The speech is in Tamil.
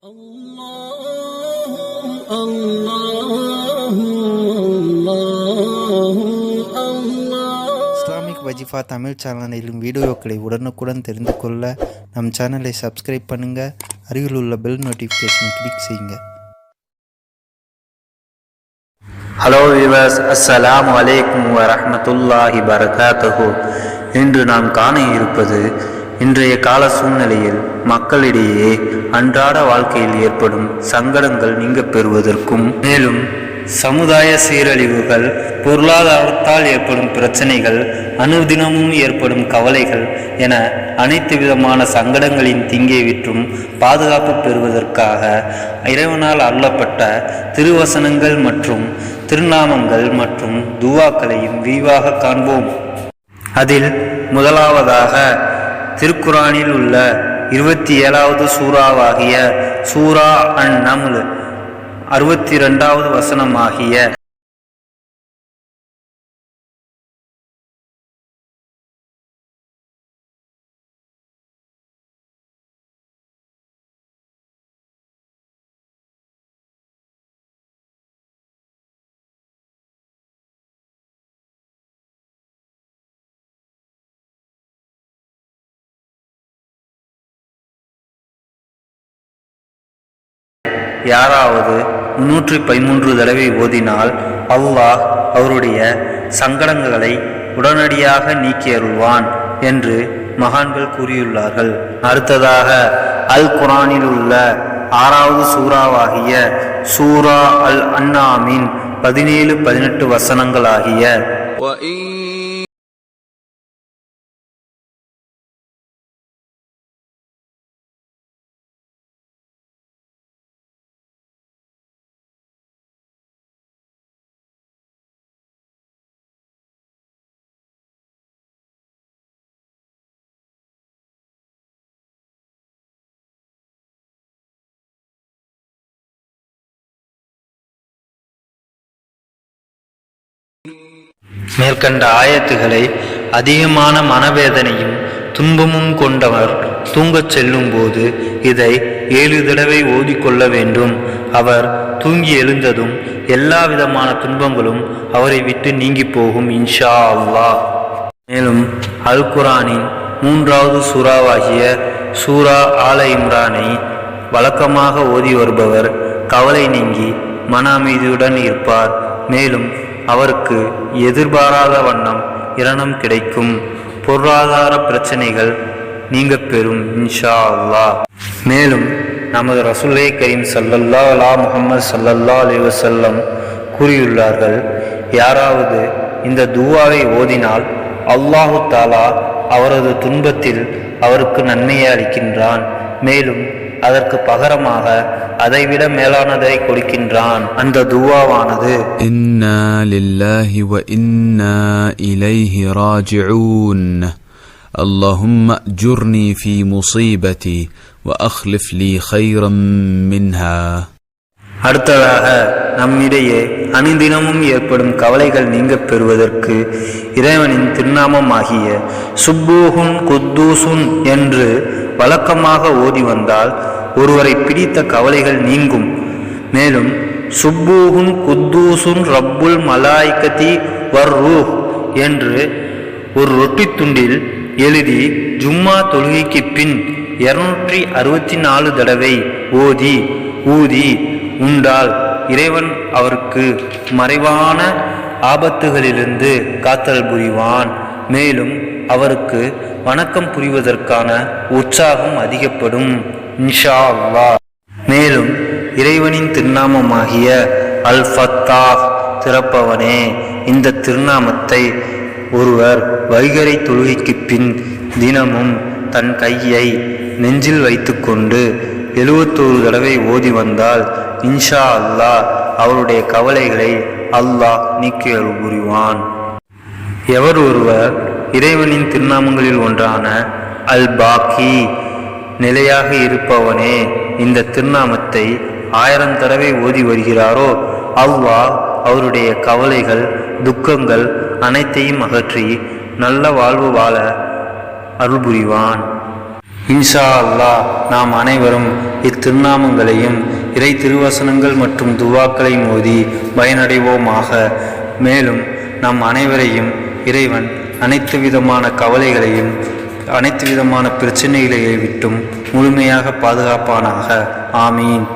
இஸ்லாமிக் வஜிஃபா தமிழ் சேனலிலும் வீடியோக்களை உடனுக்குடன் தெரிந்து கொள்ள நம் சேனலை சப்ஸ்கிரைப் பண்ணுங்கள். அருகில் உள்ள பெல் நோட்டிஃபிகேஷனை கிளிக் செய்யுங்க. ஹலோ வியூவர்ஸ், அஸ்ஸலாமு அலைக்கும் வரஹ்மத்துல்லாஹி பரகாத்துஹு. இன்று நாம் காண இருப்பது இன்றைய கால சூழ்நிலையில் மக்களிடையே அன்றாட வாழ்க்கையில் ஏற்படும் சங்கடங்கள் நீங்க பெறுவதற்கும், மேலும் சமுதாய சீரழிவுகள், பொருளாதாரத்தால் ஏற்படும் பிரச்சனைகள், அனுதினமும் ஏற்படும் கவலைகள் என அனைத்து விதமான சங்கடங்களின் தீங்கை விற்றும் பாதுகாப்பு பெறுவதற்காக இறைவனால் அருளப்பட்ட திருவசனங்கள் மற்றும் திருநாமங்கள் மற்றும் துவாக்களையும் விரிவாக காண்போம். அதில் முதலாவதாக திருக்குரானில் உள்ள 27வது சூறாவாகிய சூரா அன்-நம்ல் 62வது வசனமாகிய யாராவது 313 தடவை ஓதினால் அல்லாஹ் அவருடைய சங்கடங்களை உடனடியாக நீக்கி அருள்வான் என்று மகான்கள் கூறியுள்ளார்கள். அடுத்ததாக அல் குரானில் உள்ள 6வது சூறாவாகிய சூரா அல் அன்ஆமின் 17-18 வசனங்களாகிய மேற்கண்ட ஆயத்துகளை அதிகமான மனவேதனையும் துன்பமும் கொண்டவர் தூங்கச் செல்லும் போது இதை 7 தடவை ஓதிக்கொள்ள வேண்டும். அவர் தூங்கி எழுந்ததும் எல்லா விதமான துன்பங்களும் அவரை விட்டு நீங்கி போகும் இன்ஷா அல்லாஹ். மேலும் அல் குரானின் 3வது சூறாவாகிய சூரா ஆல இம்ரானை வழக்கமாக ஓதி வருபவர் கவலை நீங்கி மன அமைதியுடன் இருப்பார். மேலும் அவருக்கு எதிர்பாராத வண்ணம் இரணம் கிடைக்கும். பொருளாதார பிரச்சனைகள் நீங்க பெறும் இன்ஷா அல்லாஹ். மேலும் நமது ரசூலே கரீம் ஸல்லல்லாஹு அலா முஹம்மது ஸல்லல்லாஹு அலைஹி வஸல்லம் கூறியுள்ளார்கள், யாராவது இந்த துஆவை ஓதினால் அல்லாஹு தஆலா அவரது துன்பத்தில் அவருக்கு நன்மையை அளிக்கின்றான். மேலும் அதற்கு பகரமாக அதைவிட மேலானதை கொடுக்கின்றான். அந்த துஆவானது இன்னா லில்லாஹி வ இன்னா இலைஹி ராஜிஊன் اللهم اجرني في مصيبتي واخلف لي خيرا منها. அடுத்ததாக நம்மிடையே அனுதினமும் ஏற்படும் கவலைகள் நீங்க பெறுவதற்கு இறைவனின் திருநாமமாகிய சுப்பூஹுன் குத்தூசுன் என்று வழக்கமாக ஓதி வந்தால் ஒருவரை பிடித்த கவலைகள் நீங்கும். மேலும் சுப்பூஹுன் குத்தூசுன் ரப்புல் மலாய்கதி வர்ரூஹ் என்று ஒரு ரொட்டி துண்டில் எழுதி ஜும்மா தொழுகைக்கு பின் 264 தடவை ஊதி உண்டால் இறைவன் அவருக்கு மறைவான ஆபத்துகளிலிருந்து காத்தல் புரிவான். மேலும் அவருக்கு வணக்கம் புரிவதற்கான உற்சாகம் அதிகப்படும் இன்ஷா அல்லாஹ். மேலும் இறைவனின் திருநாமமாகிய அல் ஃபத்தாஹ் திறப்பவனே, இந்த திருநாமத்தை ஒருவர் வைகறை தொழுகைக்கு பின் தினமும் தன் கையை நெஞ்சில் வைத்துக்கொண்டு 71 தடவை ஓதி வந்தால் இன்ஷா அல்லாஹ் அவருடைய கவலைகளை அல்லாஹ் நீக்கி அருள் புரிவான். எவர் ஒருவர் இறைவனின் திருநாமங்களில் ஒன்றான அல் பாக்கி நிலையாக இருப்பவனே இந்த திருநாமத்தை 1000 தடவை ஓதி வருகிறாரோ அல்லாஹ் அவருடைய கவலைகள் துக்கங்கள் அனைத்தையும் அகற்றி நல்ல வாழ்வு வாழ அருள் புரிவான். இன்ஷா அல்லாஹ் நாம் அனைவரும் இத்திருநாமங்களையும் இறை திருவசனங்கள் மற்றும் துவாக்களையும் ஓதி பயனடைவோமாக. மேலும் நம் அனைவரையும் இறைவன் அனைத்து விதமான கவலைகளையும் அனைத்து விதமான பிரச்சனைகளை விட்டும் முழுமையாக பாதுகாப்பானாக. ஆமீன்.